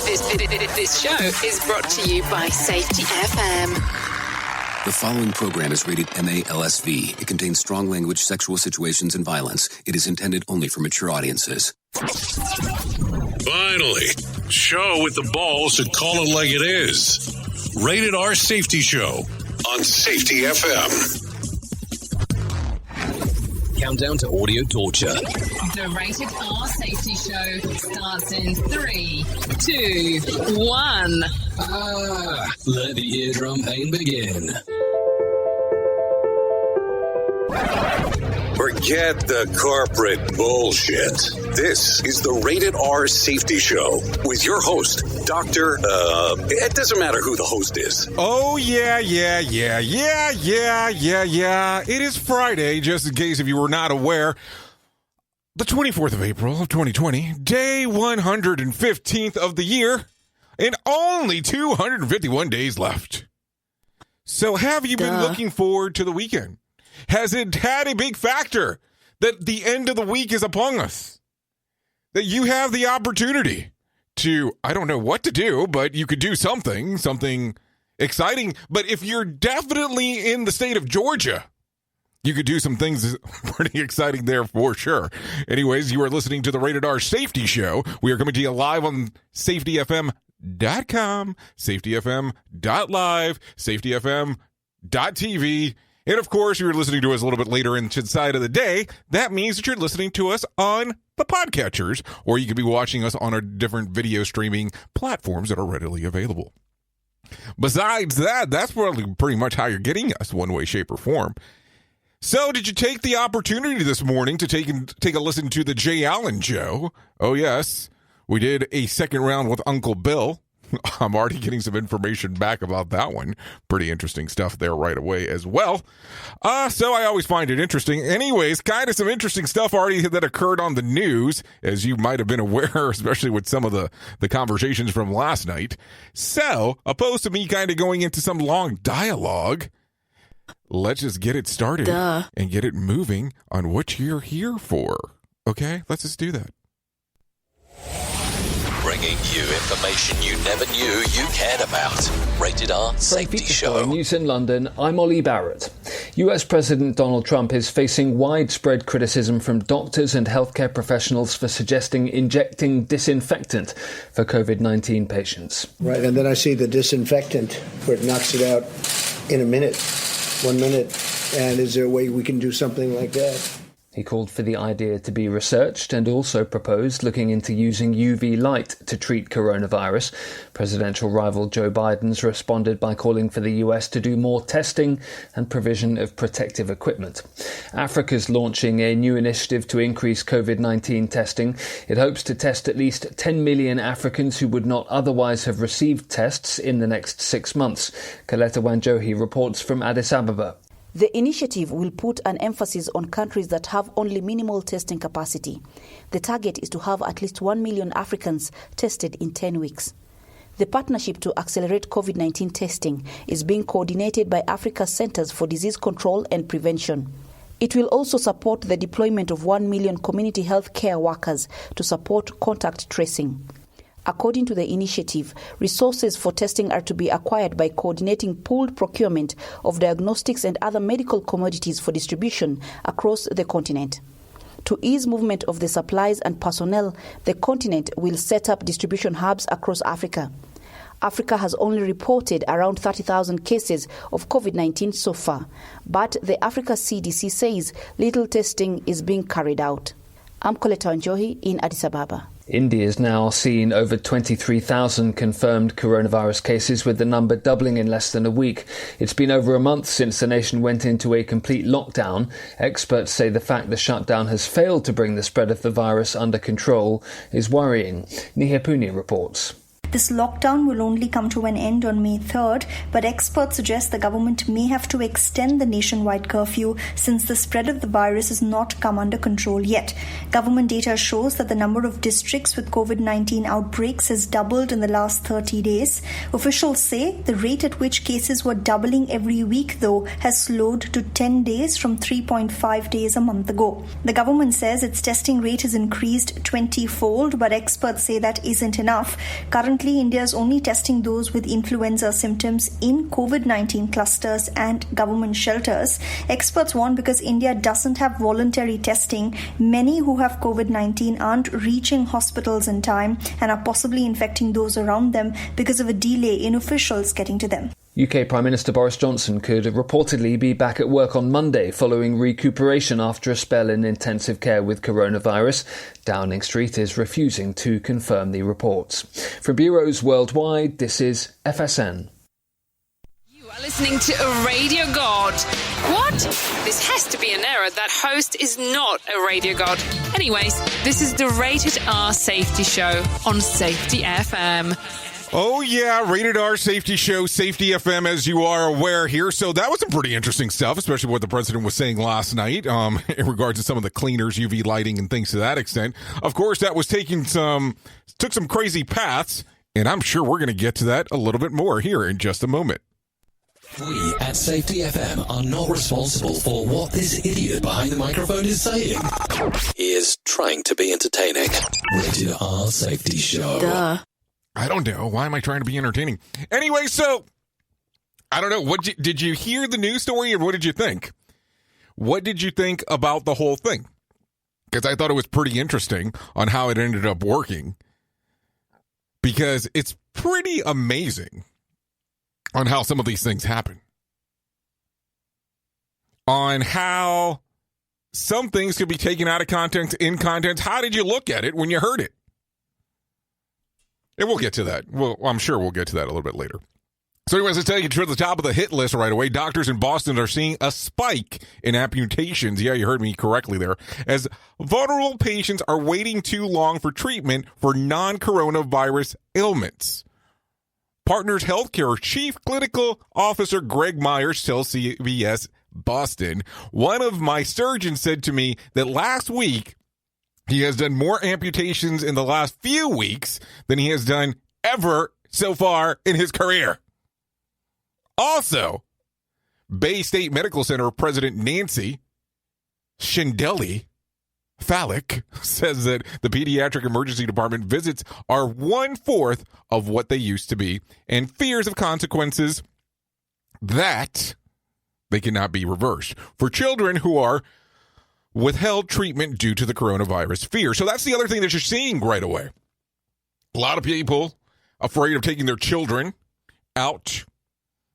This show is brought to you by Safety FM. The following program is rated MALSV. It contains strong language, sexual situations, and violence. It is intended only for mature audiences. Finally, show with the balls to call it like it is. Rated R Safety Show on Safety FM. Countdown to audio torture. The Rated R Safety Show starts in 3, 2, 1. Let the eardrum pain begin. Forget the corporate bullshit. This is the Rated R Safety Show with your host, Dr. It doesn't matter who the host is. Oh, yeah. It is Friday, just in case if you were not aware. The 24th of April of 2020, day 115th of the year, and only 251 days left. So have you been looking forward to the weekend? Has it had a big factor that the end of the week is upon us? That you have the opportunity to, I don't know what to do, but you could do something exciting. But if you're definitely in the state of Georgia, you could do some things pretty exciting there for sure. Anyways, you are listening to the Rated R Safety Show. We are coming to you live on safetyfm.com, safetyfm.live, safetyfm.tv. And of course, you're listening to us a little bit later inside of the day. That means that you're listening to us on the podcatchers, or you could be watching us on our different video streaming platforms that are readily available. Besides that, that's probably pretty much how you're getting us one way, shape, or form. So did you take the opportunity this morning to take a listen to the Jay Allen Show? Oh, yes. We did a second round with Uncle Bill. I'm already getting some information back about that one. Pretty interesting stuff there right away as well. So I always find it interesting. Anyways, kind of some interesting stuff already that occurred on the news, as you might have been aware, especially with some of the conversations from last night. So, opposed to me kind of going into some long dialogue, let's just get it started and get it moving on what you're here for. Okay, let's just do that. Bringing you information you never knew you cared about. Rated R Safety Show. News in London, I'm Ollie Barrett. US President Donald Trump is facing widespread criticism from doctors and healthcare professionals for suggesting injecting disinfectant for COVID-19 patients. Right, and then I see the disinfectant where it knocks it out in 1 minute. And is there a way we can do something like that? He called for the idea to be researched and also proposed looking into using UV light to treat coronavirus. Presidential rival Joe Biden's responded by calling for the US to do more testing and provision of protective equipment. Africa's launching a new initiative to increase COVID-19 testing. It hopes to test at least 10 million Africans who would not otherwise have received tests in the next 6 months. Kaleta Wanjohi reports from Addis Ababa. The initiative will put an emphasis on countries that have only minimal testing capacity. The target is to have at least 1 million Africans tested in 10 weeks. The partnership to accelerate COVID-19 testing is being coordinated by Africa's Centers for Disease Control and Prevention. It will also support the deployment of 1 million community health care workers to support contact tracing. According to the initiative, resources for testing are to be acquired by coordinating pooled procurement of diagnostics and other medical commodities for distribution across the continent. To ease movement of the supplies and personnel, the continent will set up distribution hubs across Africa. Africa has only reported around 30,000 cases of COVID-19 so far, but the Africa CDC says little testing is being carried out. I'm Koleta Wanjohi in Addis Ababa. India has now seen over 23,000 confirmed coronavirus cases, with the number doubling in less than a week. It's been over a month since the nation went into a complete lockdown. Experts say the fact the shutdown has failed to bring the spread of the virus under control is worrying. Nihya Pune reports. This lockdown will only come to an end on May 3rd, but experts suggest the government may have to extend the nationwide curfew since the spread of the virus has not come under control yet. Government data shows that the number of districts with COVID-19 outbreaks has doubled in the last 30 days. Officials say the rate at which cases were doubling every week, though, has slowed to 10 days from 3.5 days a month ago. The government says its testing rate has increased 20-fold, but experts say that isn't enough. Current Currently, India is only testing those with influenza symptoms in COVID-19 clusters and government shelters. Experts warn because India doesn't have voluntary testing, many who have COVID-19 aren't reaching hospitals in time and are possibly infecting those around them because of a delay in officials getting to them. UK Prime Minister Boris Johnson could reportedly be back at work on Monday following recuperation after a spell in intensive care with coronavirus. Downing Street is refusing to confirm the reports. For bureaus worldwide, this is FSN. You are listening to a radio god. What? This has to be an error. That host is not a radio god. Anyways, this is the Rated R Safety Show on Safety FM. Oh, yeah, Rated R Safety Show, Safety FM, as you are aware here. So that was some pretty interesting stuff, especially what the president was saying last night in regards to some of the cleaners, UV lighting, and things to that extent. Of course, that was took some crazy paths, and I'm sure we're going to get to that a little bit more here in just a moment. We at Safety FM are not responsible for what this idiot behind the microphone is saying. He is trying to be entertaining. Rated R Safety Show. Duh. I don't know. Why am I trying to be entertaining? Anyway, so, I don't know. Did you hear the news story, or what did you think? What did you think about the whole thing? Because I thought it was pretty interesting on how it ended up working. Because it's pretty amazing on how some of these things happen. On how some things could be taken out of context, in context. How did you look at it when you heard it? And we'll get to that. Well, I'm sure we'll get to that a little bit later. So anyways, let's take you to the top of the hit list right away. Doctors in Boston are seeing a spike in amputations. Yeah, you heard me correctly there. As vulnerable patients are waiting too long for treatment for non-coronavirus ailments. Partners Healthcare Chief Clinical Officer Greg Myers tells CBS Boston, one of my surgeons said to me that last week, he has done more amputations in the last few weeks than he has done ever so far in his career. Also, Bay State Medical Center President Nancy Shindelli Phallic says that the pediatric emergency department visits are 1/4 of what they used to be, and fears of consequences that they cannot be reversed for children who are withheld treatment due to the coronavirus fear. So that's the other thing that you're seeing right away. A lot of people afraid of taking their children out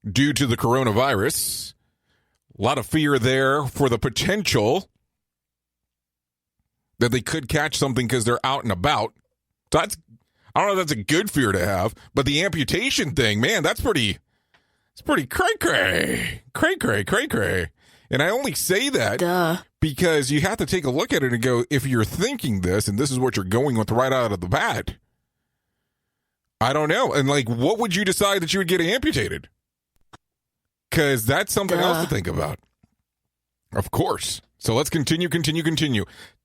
due to the coronavirus. A lot of fear there for the potential that they could catch something because they're out and about. So I don't know if that's a good fear to have, but the amputation thing, man, it's pretty cray-cray. Cray-cray. And I only say that because you have to take a look at it and go, if you're thinking this and this is what you're going with right out of the bat, I don't know. And what would you decide that you would get amputated? Because that's something else to think about. Of course. So let's continue.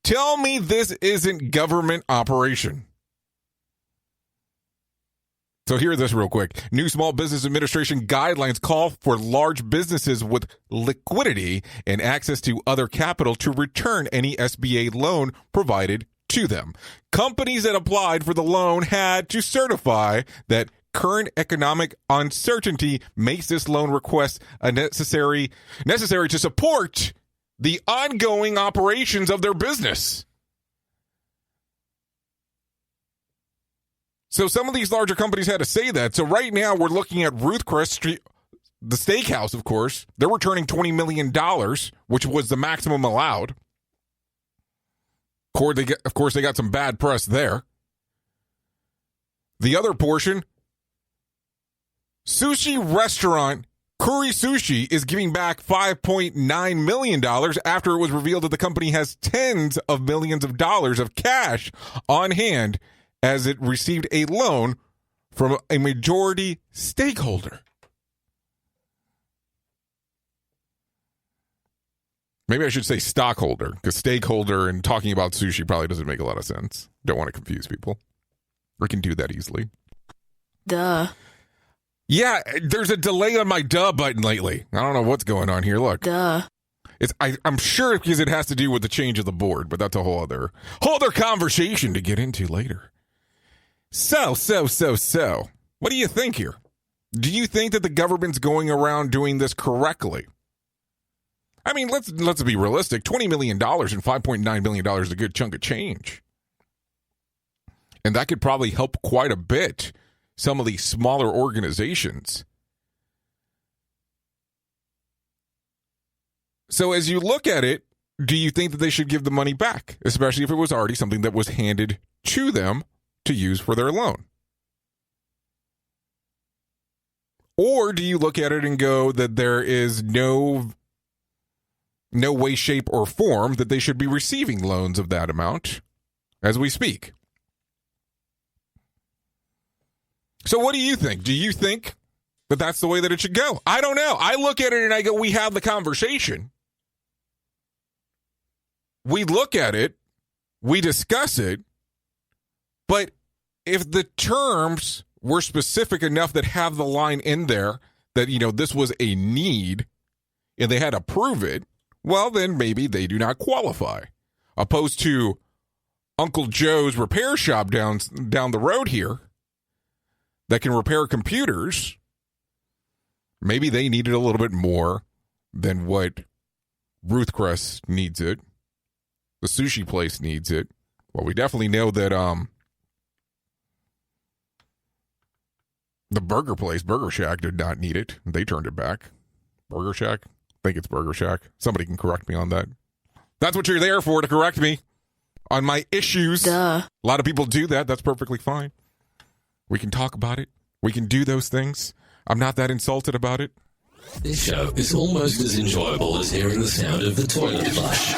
Tell me this isn't government operation. So hear this real quick. New Small Business Administration guidelines call for large businesses with liquidity and access to other capital to return any SBA loan provided to them. Companies that applied for the loan had to certify that current economic uncertainty makes this loan request necessary to support the ongoing operations of their business. So some of these larger companies had to say that. So right now we're looking at Ruth Chris Street, the steakhouse, of course. They're returning $20 million, which was the maximum allowed. Of course, they got some bad press there. The other portion, sushi restaurant Kuri Sushi is giving back $5.9 million after it was revealed that the company has tens of millions of dollars of cash on hand as it received a loan from a majority stakeholder. Maybe I should say stockholder, because stakeholder and talking about sushi probably doesn't make a lot of sense. Don't want to confuse people. We can do that easily. Duh. Yeah, there's a delay on my duh button lately. I don't know what's going on here. Look. Duh. I'm sure because it has to do with the change of the board, but that's a whole other conversation to get into later. So. What do you think here? Do you think that the government's going around doing this correctly? I mean, let's be realistic. $20 million and $5.9 million is a good chunk of change. And that could probably help quite a bit some of these smaller organizations. So as you look at it, do you think that they should give the money back, especially if it was already something that was handed to them to use for their loan? Or do you look at it and go that there is no way, shape, or form that they should be receiving loans of that amount as we speak? So what do you think? Do you think that that's the way that it should go? I don't know. I look at it and I go, we have the conversation. We look at it. We discuss it. But if the terms were specific enough that have the line in there that, this was a need and they had to prove it, well, then maybe they do not qualify. Opposed to Uncle Joe's repair shop down the road here that can repair computers, maybe they needed a little bit more than what Ruth Chris needs it. The sushi place needs it. Well, we definitely know that the burger place, Burger Shack, did not need it. They turned it back. Burger Shack? I think it's Burger Shack. Somebody can correct me on that. That's what you're there for, to correct me on my issues. Duh. A lot of people do that. That's perfectly fine. We can talk about it. We can do those things. I'm not that insulted about it. This show is almost as enjoyable as hearing the sound of the toilet flush.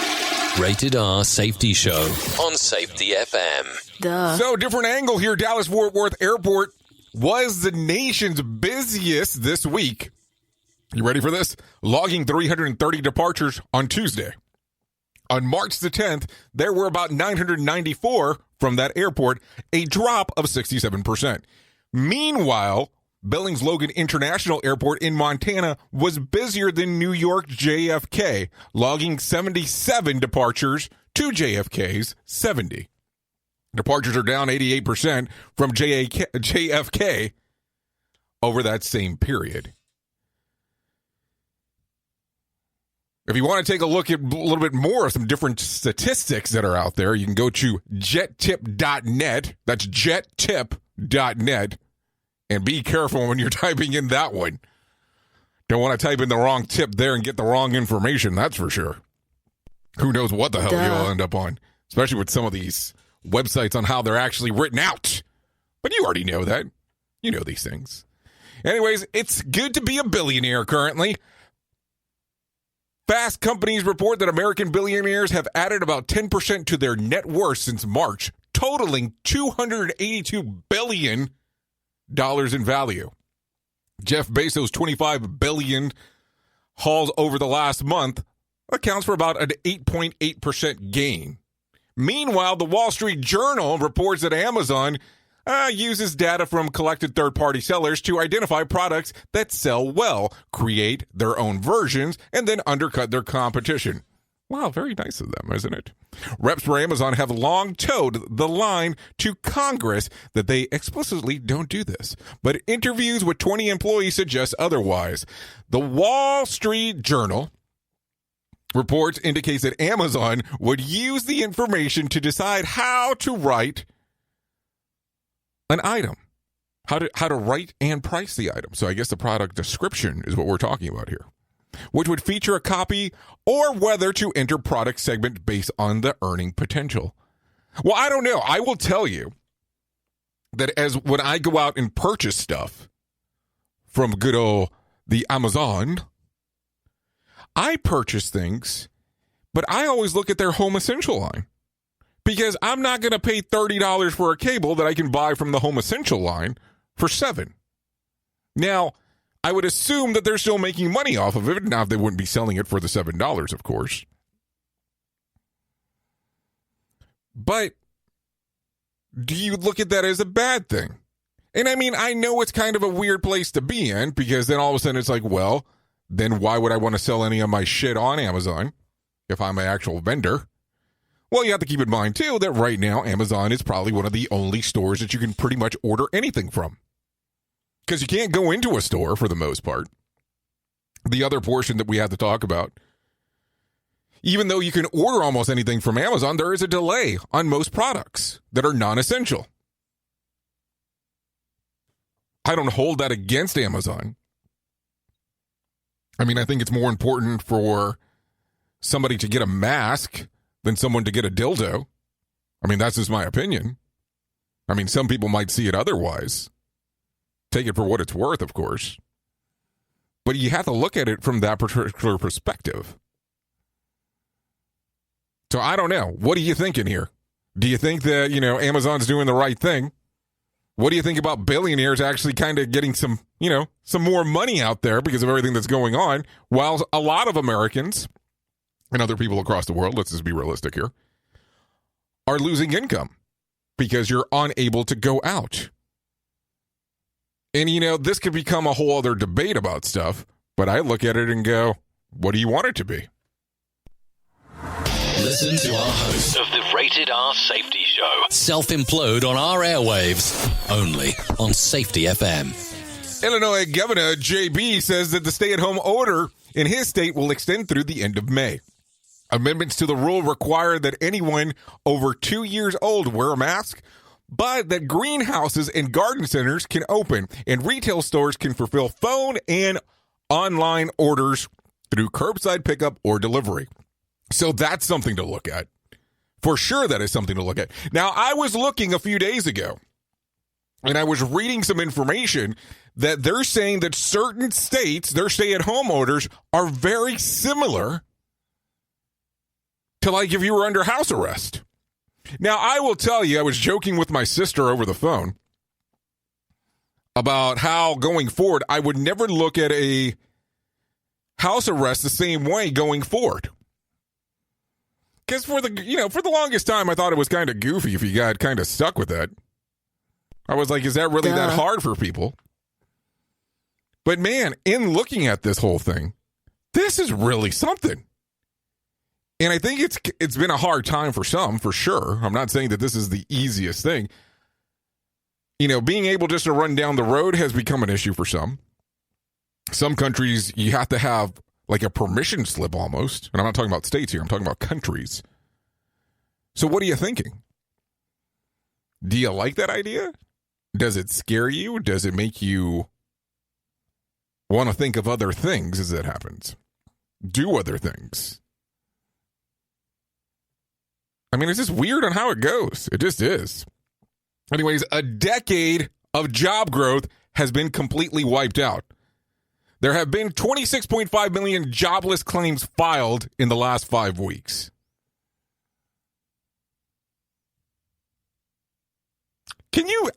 Rated R Safety Show on Safety FM. Duh. So, different angle here. Dallas-Fort Worth Airport was the nation's busiest this week. You ready for this? Logging 330 departures on Tuesday. On March the 10th, there were about 994 from that airport, a drop of 67%. Meanwhile, Billings Logan International Airport in Montana was busier than New York JFK, logging 77 departures to JFK's 70. Departures are down 88% from JFK over that same period. If you want to take a look at a little bit more of some different statistics that are out there, you can go to jettip.net. That's jettip.net. And be careful when you're typing in that one. Don't want to type in the wrong tip there and get the wrong information, that's for sure. Who knows what the hell you'll end up on, especially with some of these websites on how they're actually written out. But you already know that. You know these things. Anyways, it's good to be a billionaire currently. Fast Companies report that American billionaires have added about 10% to their net worth since March, totaling $282 billion in value. Jeff Bezos' $25 billion hauls over the last month accounts for about an 8.8% gain. Meanwhile, the Wall Street Journal reports that Amazon uses data from collected third-party sellers to identify products that sell well, create their own versions, and then undercut their competition. Wow, very nice of them, isn't it? Reps for Amazon have long toed the line to Congress that they explicitly don't do this, but interviews with 20 employees suggest otherwise. The Wall Street Journal reports indicates that Amazon would use the information to decide how to write an item, how to write and price the item. So I guess the product description is what we're talking about here, which would feature a copy or whether to enter product segment based on the earning potential. Well, I don't know. I will tell you that as when I go out and purchase stuff from good old the Amazon, I purchase things, but I always look at their Home Essential line because I'm not going to pay $30 for a cable that I can buy from the Home Essential line for $7. Now, I would assume that they're still making money off of it. Now, they wouldn't be selling it for the $7, of course. But do you look at that as a bad thing? And I mean, I know it's kind of a weird place to be in because then all of a sudden it's like, well, then why would I want to sell any of my shit on Amazon if I'm an actual vendor? Well, you have to keep in mind, too, that right now Amazon is probably one of the only stores that you can pretty much order anything from. Because you can't go into a store for the most part. The other portion that we have to talk about, even though you can order almost anything from Amazon, there is a delay on most products that are non-essential. I don't hold that against Amazon. I mean, I think it's more important for somebody to get a mask than someone to get a dildo. I mean, that's just my opinion. I mean, some people might see it otherwise. Take it for what it's worth, of course. But you have to look at it from that particular perspective. So I don't know. What are you thinking here? Do you think that, Amazon's doing the right thing? What do you think about billionaires actually kind of getting some more money out there because of everything that's going on, while a lot of Americans and other people across the world, let's just be realistic here, are losing income because you're unable to go out? And, this could become a whole other debate about stuff, but I look at it and go, what do you want it to be? Listen to our host of the Rated R Safety Show self-implode on our airwaves, only on Safety FM. Illinois Governor JB says that the stay-at-home order in his state will extend through the end of May. Amendments to the rule require that anyone over 2 years old wear a mask, but that greenhouses and garden centers can open and retail stores can fulfill phone and online orders through curbside pickup or delivery. So that's something to look at. For sure, that is something to look at. Now, I was looking a few days ago, and I was reading some information that they're saying that certain states, their stay-at-home orders are very similar to like if you were under house arrest. Now, I will tell you, I was joking with my sister over the phone about how going forward, I would never look at a house arrest the same way going forward. Because for the longest time, I thought it was kind of goofy if you got kind of stuck with that. I was like, is that really that hard for people? But man, in looking at this whole thing, this is really something. And I think it's been a hard time for some, for sure. I'm not saying that this is the easiest thing. Being able just to run down the road has become an issue for some. Some countries, you have to have like a permission slip almost. And I'm not talking about states here. I'm talking about countries. So what are you thinking? Do you like that idea? Does it scare you? Does it make you want to think of other things as it happens? Do other things? I mean, it's just weird on how it goes. It just is. Anyways, a decade of job growth has been completely wiped out. There have been 26.5 million jobless claims filed in the last 5 weeks.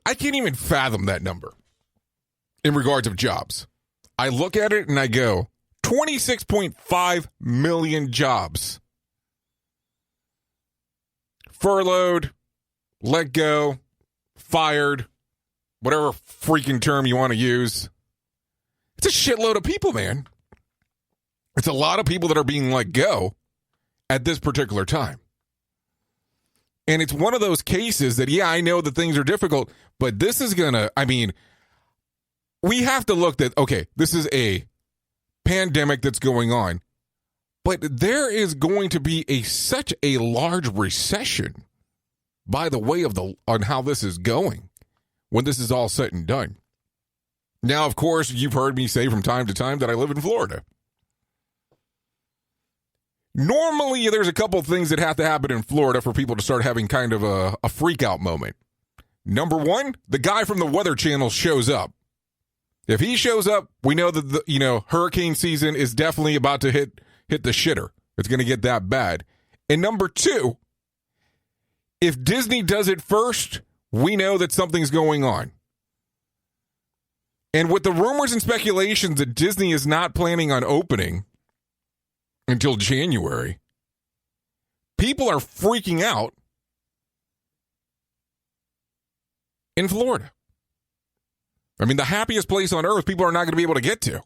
I can't even fathom that number in regards of jobs. I look at it and I go, 26.5 million jobs. Furloughed, let go, fired, whatever freaking term you want to use. It's a shitload of people, man. It's a lot of people that are being let go at this particular time. And it's one of those cases that, I know that things are difficult, but this is we have to look at, okay, this is a pandemic that's going on, but there is going to be such a large recession by the way on how this is going when this is all said and done. Now, of course, you've heard me say from time to time that I live in Florida. Normally, there's a couple things that have to happen in Florida for people to start having kind of a freak out moment. Number one, the guy from the Weather Channel shows up. If he shows up, we know that hurricane season is definitely about to hit the shitter. It's going to get that bad. And number two, if Disney does it first, we know that something's going on. And with the rumors and speculations that Disney is not planning on opening until January, people are freaking out in Florida. I mean, the happiest place on earth, people are not going to be able to get to.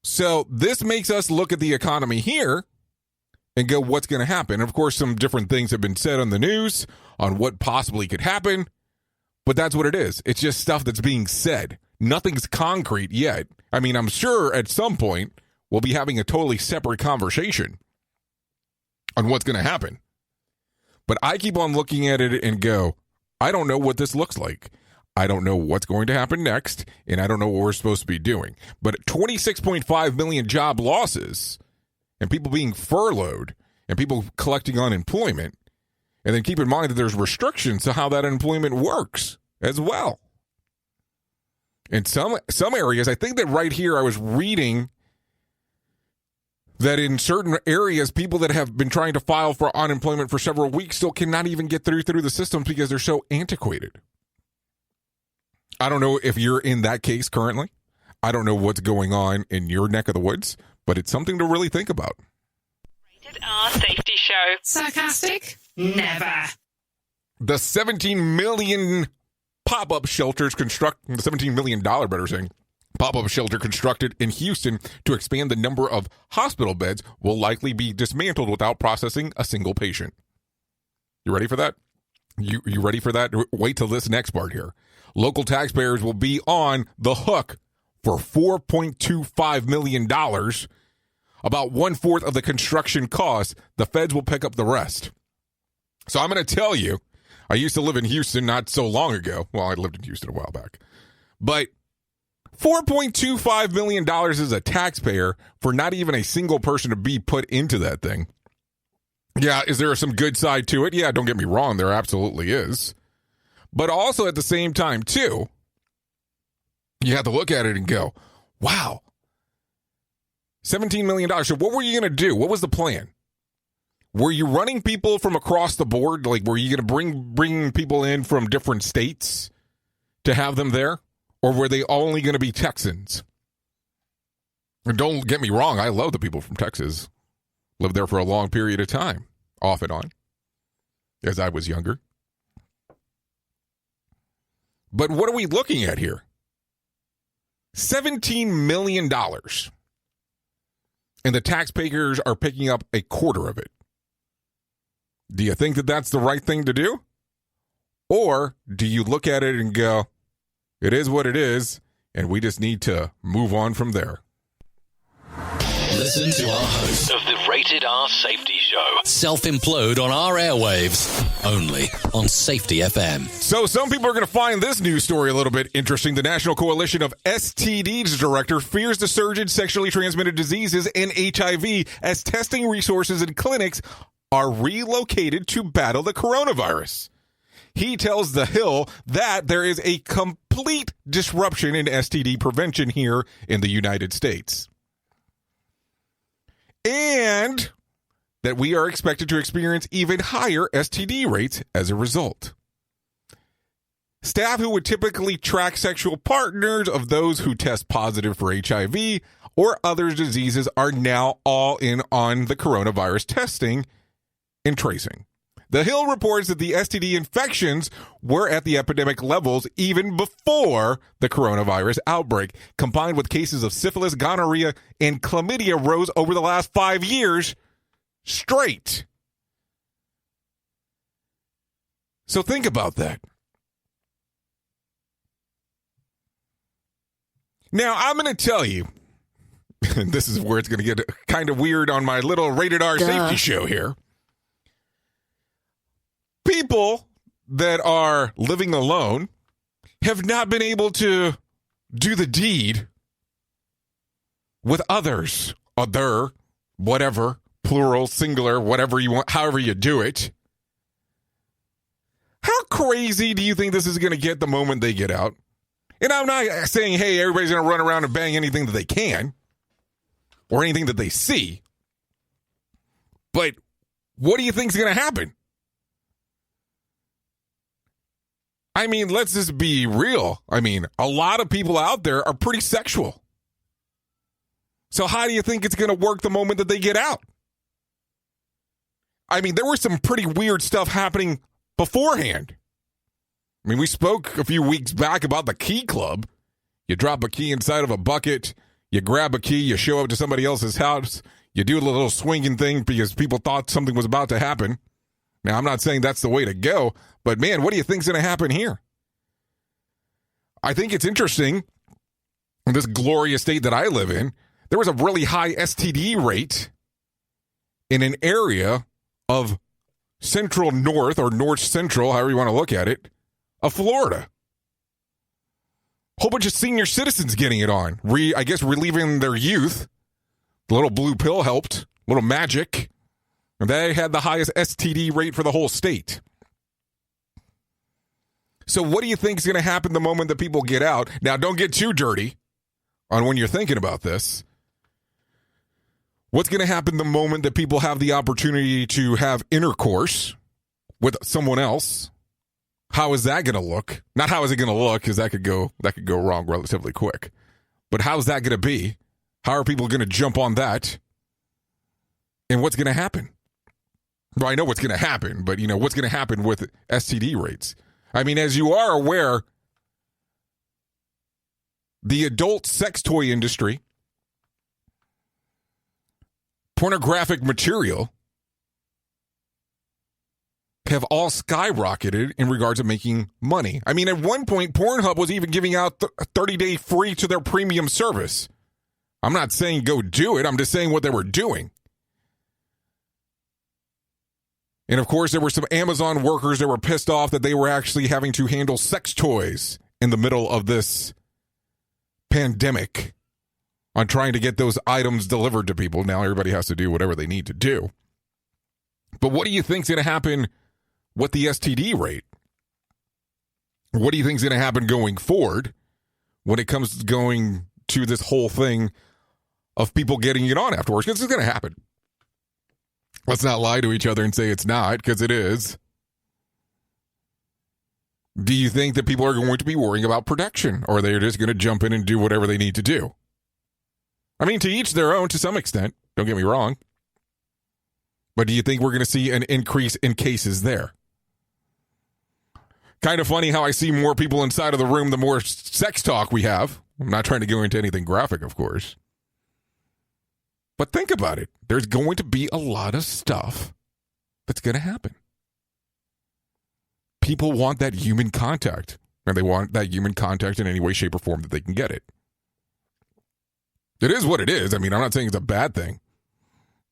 So this makes us look at the economy here and go, what's going to happen? And of course, some different things have been said on the news on what possibly could happen, but that's what it is. It's just stuff that's being said. Nothing's concrete yet. I mean, I'm sure at some point we'll be having a totally separate conversation on what's going to happen. But I keep on looking at it and go, I don't know what this looks like. I don't know what's going to happen next, and I don't know what we're supposed to be doing. But 26.5 million job losses and people being furloughed and people collecting unemployment, and then keep in mind that there's restrictions to how that unemployment works as well. In some areas, I think that right here I was reading that in certain areas, people that have been trying to file for unemployment for several weeks still cannot even get through the systems because they're so antiquated. I don't know if you're in that case currently. I don't know what's going on in your neck of the woods, but it's something to really think about. Rated R Safety Show. Sarcastic? Never. The $17 million pop-up shelters $17 million, better saying, pop-up shelter constructed in Houston to expand the number of hospital beds will likely be dismantled without processing a single patient. You ready for that? You ready for that? Wait till this next part here. Local taxpayers will be on the hook for $4.25 million, about 1/4 of the construction cost. The feds will pick up the rest. So I'm going to tell you, I used to live in Houston not so long ago. Well, I lived in Houston a while back. But $4.25 million as a taxpayer for not even a single person to be put into that thing. Yeah, is there some good side to it? Yeah, don't get me wrong, there absolutely is. But also at the same time, too, you have to look at it and go, wow, $17 million. So what were you going to do? What was the plan? Were you running people from across the board? Like, were you going to bring people in from different states to have them there? Or were they only going to be Texans? And don't get me wrong, I love the people from Texas. Lived there for a long period of time, off and on, as I was younger. But what are we looking at here? $17 million. And the taxpayers are picking up 1/4 of it. Do you think that that's the right thing to do? Or do you look at it and go, it is what it is, and we just need to move on from there? Listen to our host Of the Rated R Safety Show. self-implode on our airwaves, only on Safety FM. So some people are going to find this news story a little bit interesting. The National Coalition of STDs director fears the surge in sexually transmitted diseases and HIV as testing resources and clinics are relocated to battle the coronavirus. He tells The Hill that there is a complete disruption in STD prevention here in the United States. And that we are expected to experience even higher STD rates as a result. Staff who would typically track sexual partners of those who test positive for HIV or other diseases are now all in on the coronavirus testing and tracing. The Hill reports that the STD infections were at the epidemic levels even before the coronavirus outbreak, combined with cases of syphilis, gonorrhea, and chlamydia rose over the last 5 years straight. So think about that. Now, I'm going to tell you, and this is where it's going to get kind of weird on my little Rated R Safety Show here. People that are living alone have not been able to do the deed with others, other, whatever, plural, singular, whatever you want, however you do it. How crazy do you think this is going to get the moment they get out? And I'm not saying, hey, everybody's going to run around and bang anything that they can or anything that they see. But what do you think is going to happen? I mean, let's just be real. I mean, a lot of people out there are pretty sexual. So how do you think it's going to work the moment that they get out? I mean, there was some pretty weird stuff happening beforehand. I mean, we spoke a few weeks back about the key club. You drop a key inside of a bucket, you grab a key, you show up to somebody else's house, You do a little swinging thing because people thought something was about to happen. Now, I'm not saying that's the way to go, but man, what do you think's going to happen here? I think it's interesting, in this glorious state that I live in, there was a really high STD rate in an area of central north or north central, however you want to look at it, of Florida. Whole bunch of senior citizens getting it on, I guess relieving their youth. The little blue pill helped, little magic. And they had the highest STD rate for the whole state. So what do you think is going to happen the moment that people get out? Now, don't get too dirty on when you're thinking about this. What's going to happen the moment that people have the opportunity to have intercourse with someone else? How is that going to look? Not how is it going to look, because that could go wrong relatively quick. But how's that going to be? How are people going to jump on that? And what's going to happen? Well, I know what's going to happen, but what's going to happen with STD rates? I mean, as you are aware, the adult sex toy industry, pornographic material, have all skyrocketed in regards to making money. I mean, at one point, Pornhub was even giving out a 30-day free to their premium service. I'm not saying go do it. I'm just saying what they were doing. And of course, there were some Amazon workers that were pissed off that they were actually having to handle sex toys in the middle of this pandemic on trying to get those items delivered to people. Now everybody has to do whatever they need to do. But what do you think is going to happen with the STD rate? What do you think is going to happen going forward when it comes to going to this whole thing of people getting it on afterwards? Because it's going to happen. Let's not lie to each other and say it's not, because it is. Do you think that people are going to be worrying about protection, or they're just going to jump in and do whatever they need to do? I mean, to each their own to some extent. Don't get me wrong. But do you think we're going to see an increase in cases there? Kind of funny how I see more people inside of the room the more sex talk we have. I'm not trying to go into anything graphic, of course. But think about it. There's going to be a lot of stuff that's going to happen. People want that human contact, and they want that human contact in any way, shape, or form that they can get it. It is what it is. I mean, I'm not saying it's a bad thing.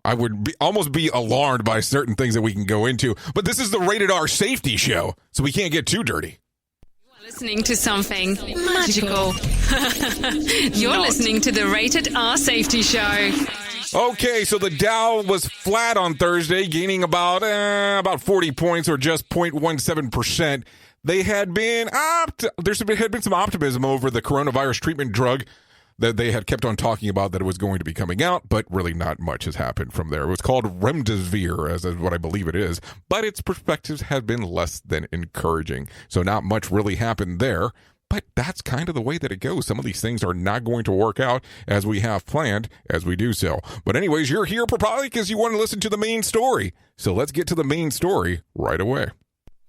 I would almost be alarmed by certain things that we can go into, but this is the Rated R Safety Show, so we can't get too dirty. Listening to something magical. You're listening to the Rated R Safety Show. Okay, so the Dow was flat on Thursday, gaining about 40 points, or just 0.17%. They had been there had been some optimism over the coronavirus treatment drug that they had kept on talking about, that it was going to be coming out, but really not much has happened from there. It was called Remdesivir, as is what I believe it is, but its perspectives have been less than encouraging. So not much really happened there, but that's kind of the way that it goes. Some of these things are not going to work out as we have planned as we do so. But anyways, you're here probably because you want to listen to the main story. So let's get to the main story right away.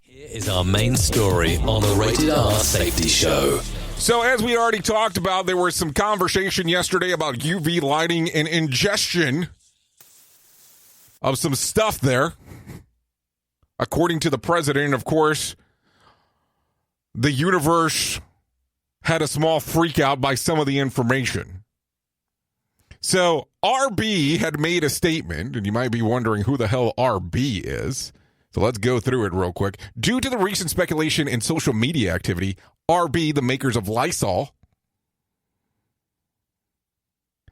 Here is our main story on the Rated R Safety Show. So as we already talked about, there was some conversation yesterday about UV lighting and ingestion of some stuff there. According to the president, of course, the universe had a small freak out by some of the information. So RB had made a statement, and you might be wondering who the hell RB is. So let's go through it real quick. Due to the recent speculation in social media activity, RB, the makers of Lysol,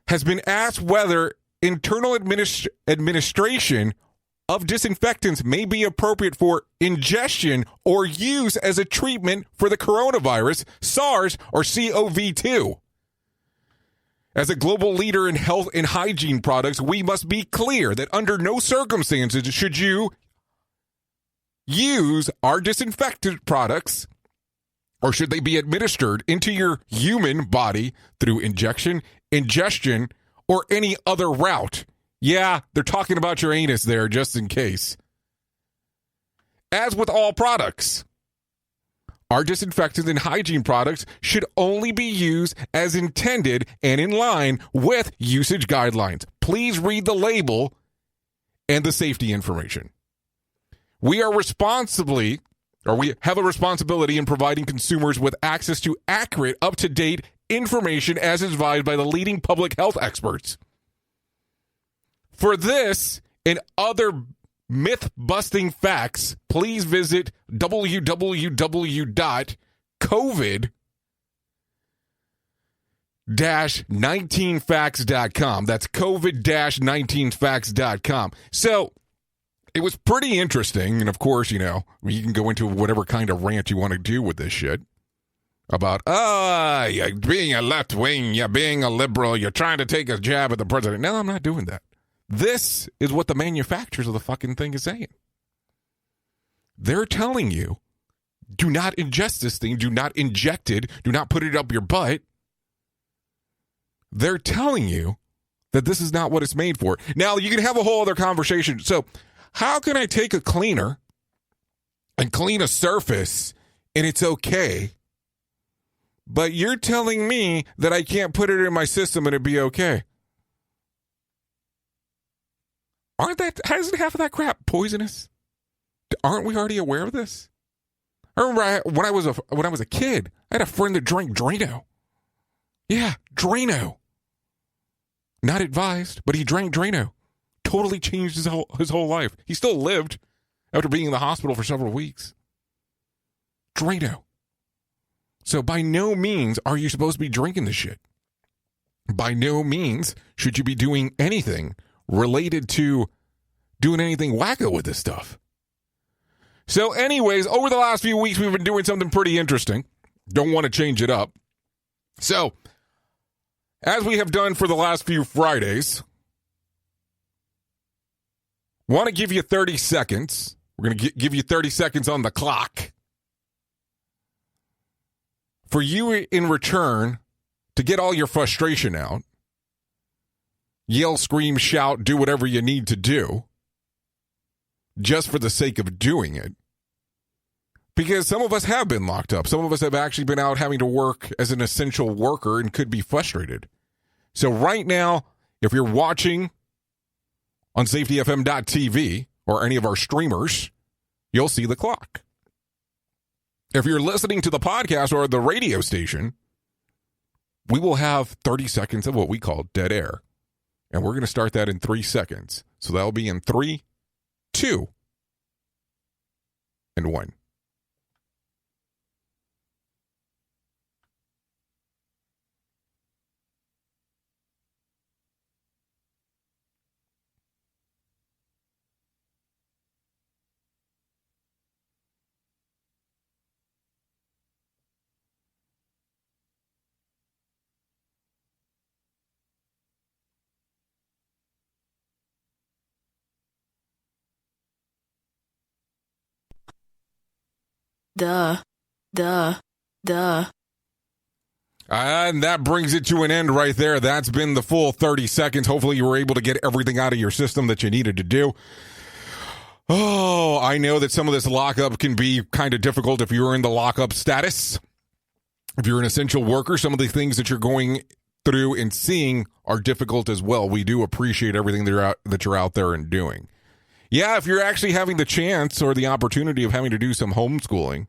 has been asked whether internal administration of disinfectants may be appropriate for ingestion or use as a treatment for the coronavirus, SARS, or CoV-2. As a global leader in health and hygiene products, we must be clear that under no circumstances should you use our disinfectant products, or should they be administered into your human body through injection, ingestion, or any other route. Yeah, they're talking about your anus there, just in case. As with all products, Our disinfectants and hygiene products should only be used as intended and in line with usage guidelines. Please read the label and the safety information. We have a responsibility in providing consumers with access to accurate, up-to-date information as advised by the leading public health experts. For this and other myth-busting facts, please visit www.covid-19facts.com. That's covid-19facts.com. So it was pretty interesting. And of course, you can go into whatever kind of rant you want to do with this shit. About, you're being a left wing, you're being a liberal, you're trying to take a jab at the president. No, I'm not doing that. This is what the manufacturers of the fucking thing is saying. They're telling you, do not ingest this thing, do not inject it, do not put it up your butt. They're telling you that this is not what it's made for. Now, you can have a whole other conversation. So, how can I take a cleaner and clean a surface and it's okay, but you're telling me that I can't put it in my system and it'd be okay? Isn't half of that crap poisonous? Aren't we already aware of this? I remember when I was a kid, I had a friend that drank Drano. Yeah, Drano. Not advised, but he drank Drano. Totally changed his whole life. He still lived after being in the hospital for several weeks. Drano. So by no means are you supposed to be drinking this shit. By no means should you be doing anything related to doing anything wacko with this stuff. So anyways, over the last few weeks, we've been doing something pretty interesting. Don't want to change it up. So, as we have done for the last few Fridays, want to give you 30 seconds. We're going to give you 30 seconds on the clock for you in return to get all your frustration out. Yell, scream, shout, do whatever you need to do just for the sake of doing it. Because some of us have been locked up. Some of us have actually been out having to work as an essential worker and could be frustrated. So right now, if you're watching on safetyfm.tv or any of our streamers, you'll see the clock. If you're listening to the podcast or the radio station, we will have 30 seconds of what we call dead air. And we're going to start that in 3 seconds. So that'll be in 3, 2, and 1. Duh. And that brings it to an end right there. That's been the full 30 seconds. Hopefully you were able to get everything out of your system that you needed to do. Oh, I know that some of this lockup can be kind of difficult if you're in the lockup status. If you're an essential worker, some of the things that you're going through and seeing are difficult as well. We do appreciate everything that you're out there and doing. Yeah, if you're actually having the chance or the opportunity of having to do some homeschooling,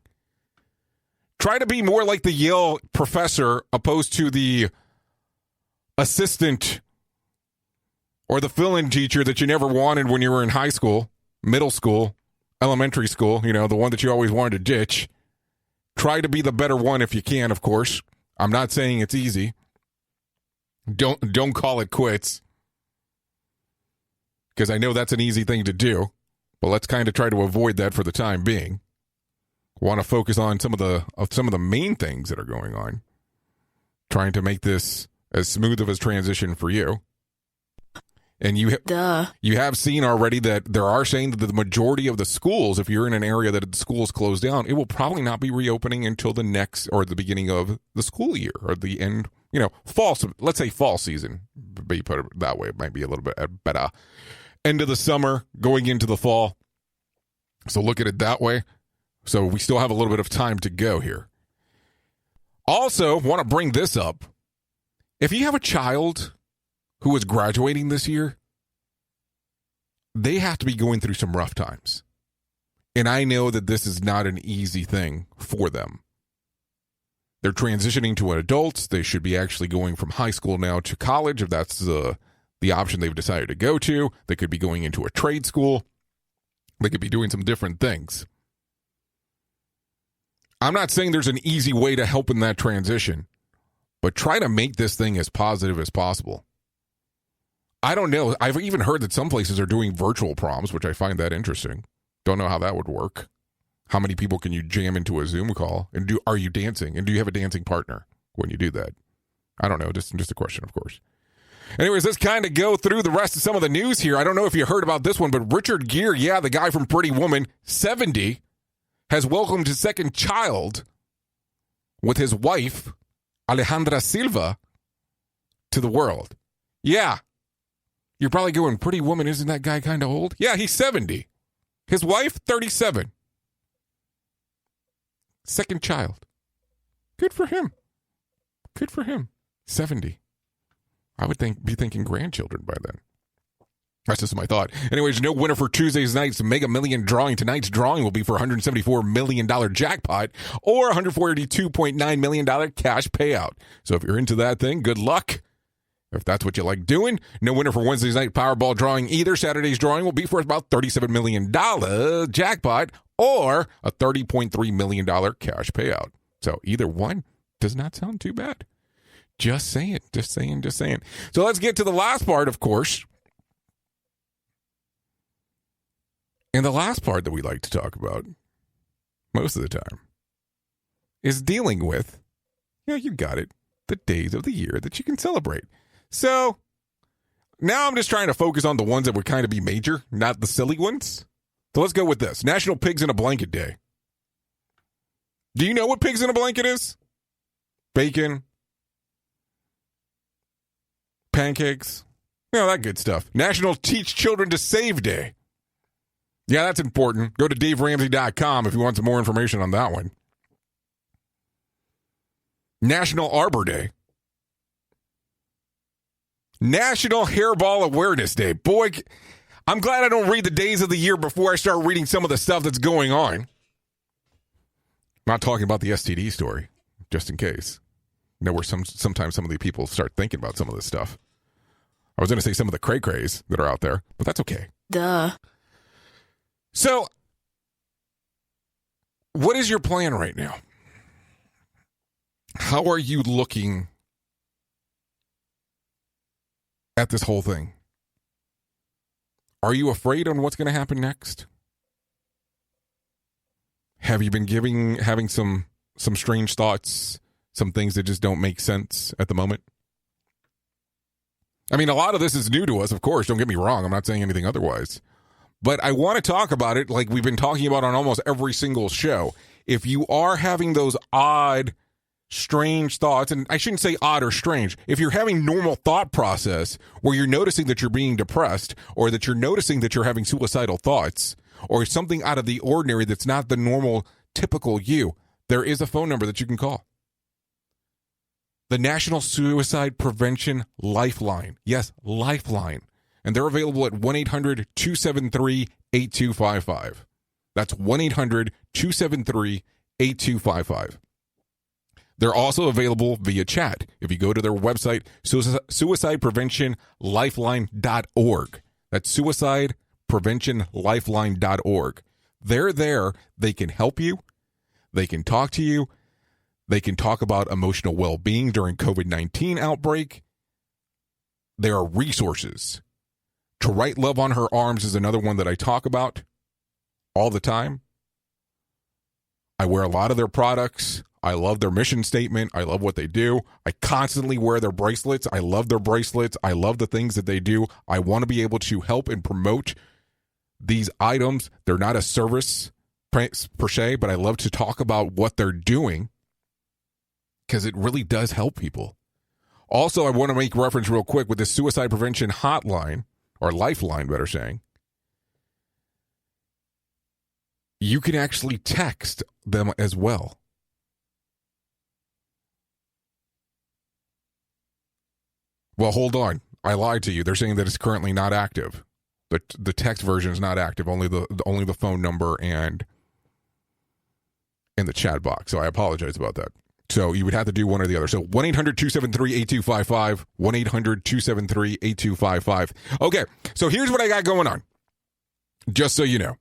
try to be more like the Yale professor opposed to the assistant or the fill-in teacher that you never wanted when you were in high school, middle school, elementary school, the one that you always wanted to ditch. Try to be the better one if you can, of course. I'm not saying it's easy. Don't call it quits, because I know that's an easy thing to do, but let's kind of try to avoid that for the time being. Want to focus on some of the main things that are going on, trying to make this as smooth of a transition for you. And you have seen already that there are saying that the majority of the schools, if you're in an area that the schools closed down, it will probably not be reopening until the next or the beginning of the school year or the end, fall. Let's say fall season. But you put it that way, it might be a little bit better. End of the summer, going into the fall. So look at it that way. So we still have a little bit of time to go here. Also, want to bring this up. If you have a child who is graduating this year, they have to be going through some rough times. And I know that this is not an easy thing for them. They're transitioning to adults. They should be actually going from high school now to college, if that's the option they've decided to go to. They could be going into a trade school. They could be doing some different things. I'm not saying there's an easy way to help in that transition, but try to make this thing as positive as possible. I don't know. I've even heard that some places are doing virtual proms, which I find that interesting. Don't know how that would work. How many people can you jam into a Zoom call? And are you dancing? And do you have a dancing partner when you do that? I don't know. Just a question, of course. Anyways, let's kind of go through the rest of some of the news here. I don't know if you heard about this one, but Richard Gere, the guy from Pretty Woman, 70, has welcomed his second child with his wife, Alejandra Silva, to the world. Yeah. You're probably going, Pretty Woman, isn't that guy kind of old? Yeah, he's 70. His wife, 37. Second child. Good for him. Good for him. 70. I would be thinking grandchildren by then. That's just my thought. Anyways, no winner for Tuesday's night's Mega Million drawing. Tonight's drawing will be for $174 million jackpot or $142.9 million cash payout. So if you're into that thing, good luck. If that's what you like doing. No winner for Wednesday's night Powerball drawing either. Saturday's drawing will be for about $37 million jackpot or a $30.3 million cash payout. So either one does not sound too bad. Just saying. So let's get to the last part, of course. And the last part that we like to talk about most of the time is dealing with, you got it, the days of the year that you can celebrate. So now I'm just trying to focus on the ones that would kind of be major, not the silly ones. So let's go with this. National Pigs in a Blanket Day. Do you know what pigs in a blanket is? Bacon. Pancakes. That good stuff. National Teach Children to Save Day. Yeah, that's important. Go to DaveRamsey.com if you want some more information on that one. National Arbor Day. National Hairball Awareness Day. Boy, I'm glad I don't read the days of the year before I start reading some of the stuff that's going on. Not talking about the STD story, just in case. Where sometimes some of the people start thinking about some of this stuff. I was going to say some of the cray-crays that are out there, but that's okay. Duh. So, what is your plan right now? How are you looking at this whole thing? Are you afraid on what's going to happen next? Have you been having some strange thoughts, some things that just don't make sense at the moment? I mean, a lot of this is new to us, of course. Don't get me wrong. I'm not saying anything otherwise. But I want to talk about it like we've been talking about on almost every single show. If you are having those odd, strange thoughts, and I shouldn't say odd or strange, if you're having normal thought process where you're noticing that you're being depressed or that you're noticing that you're having suicidal thoughts or something out of the ordinary that's not the normal, typical you, there is a phone number that you can call. The National Suicide Prevention Lifeline. Yes, Lifeline. And they're available at 1-800-273-8255. That's 1-800-273-8255. They're also available via chat. If you go to their website, suicidepreventionlifeline.org. That's suicidepreventionlifeline.org. They're there. They can help you. They can talk to you. They can talk about emotional well-being during COVID-19 outbreak. There are resources. To Write Love on Her Arms is another one that I talk about all the time. I wear a lot of their products. I love their mission statement. I love what they do. I constantly wear their bracelets. I love their bracelets. I love the things that they do. I want to be able to help and promote these items. They're not a service per se, but I love to talk about what they're doing because it really does help people. Also, I want to make reference real quick with this suicide prevention hotline, or lifeline, better saying. you can actually text them as well. Well, hold on. I lied to you. They're saying that it's currently not active. But the text version is not active. Only the phone number and the chat box. So I apologize about that. So you would have to do one or the other. So 1-800-273-8255. 1-800-273-8255. Okay, so here's what I got going on. Just so you know.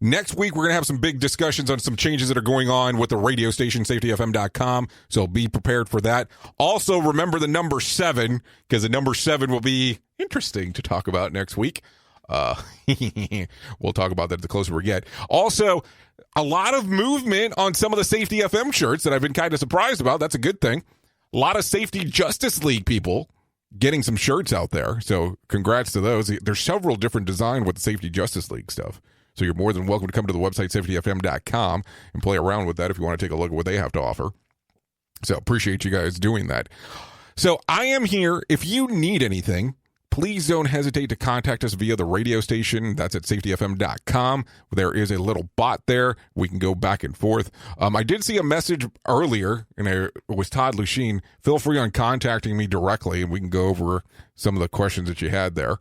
Next week, we're going to have some big discussions on some changes that are going on with the radio station, safetyfm.com. So be prepared for that. Also, remember the number 7, because the number 7 will be interesting to talk about next week. We'll talk about that the closer we get. Also, a lot of movement on some of the Safety FM shirts that I've been kind of surprised about. That's a good thing. A lot of Safety Justice League people getting some shirts out there. So congrats to those. There's several different designs with the Safety Justice League stuff. So you're more than welcome to come to the website, safetyfm.com, and play around with that if you want to take a look at what they have to offer. So appreciate you guys doing that. So I am here. If you need anything, please don't hesitate to contact us via the radio station. That's at safetyfm.com. There is a little bot there. We can go back and forth. I did see a message earlier, and it was Todd Luchin. Feel free on contacting me directly, and we can go over some of the questions that you had there.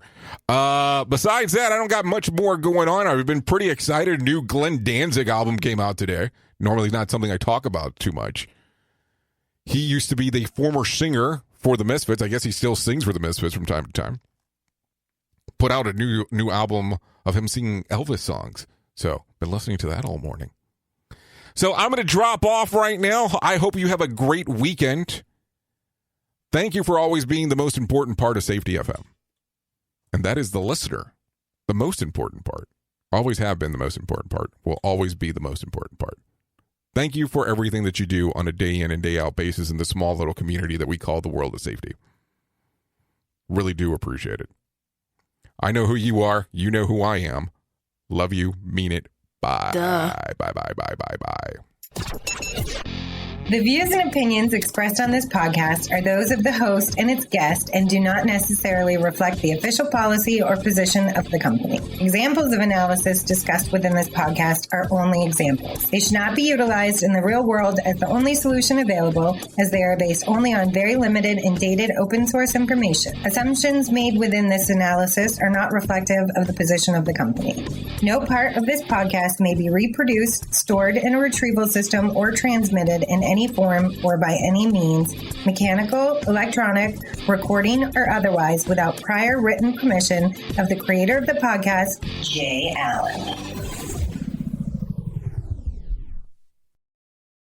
Besides that, I don't got much more going on. I've been pretty excited. New Glenn Danzig album came out today. Normally not something I talk about too much. He used to be the former singer for the Misfits. I guess he still sings for the Misfits from time to time. Put out a new album of him singing Elvis songs. So, been listening to that all morning. So, I'm going to drop off right now. I hope you have a great weekend. Thank you for always being the most important part of Safety FM. And that is the listener. The most important part. Always have been the most important part. Will always be the most important part. Thank you for everything that you do on a day in and day out basis in the small little community that we call the world of safety. Really do appreciate it. I know who you are. You know who I am. Love you. Mean it. Bye. Duh. Bye, bye, bye, bye, bye. The views and opinions expressed on this podcast are those of the host and its guest and do not necessarily reflect the official policy or position of the company. Examples of analysis discussed within this podcast are only examples. They should not be utilized in the real world as the only solution available, as they are based only on very limited and dated open source information. Assumptions made within this analysis are not reflective of the position of the company. No part of this podcast may be reproduced, stored in a retrieval system, or transmitted in any form or by any means, mechanical, electronic, recording, or otherwise, without prior written permission of the creator of the podcast, Jay Allen.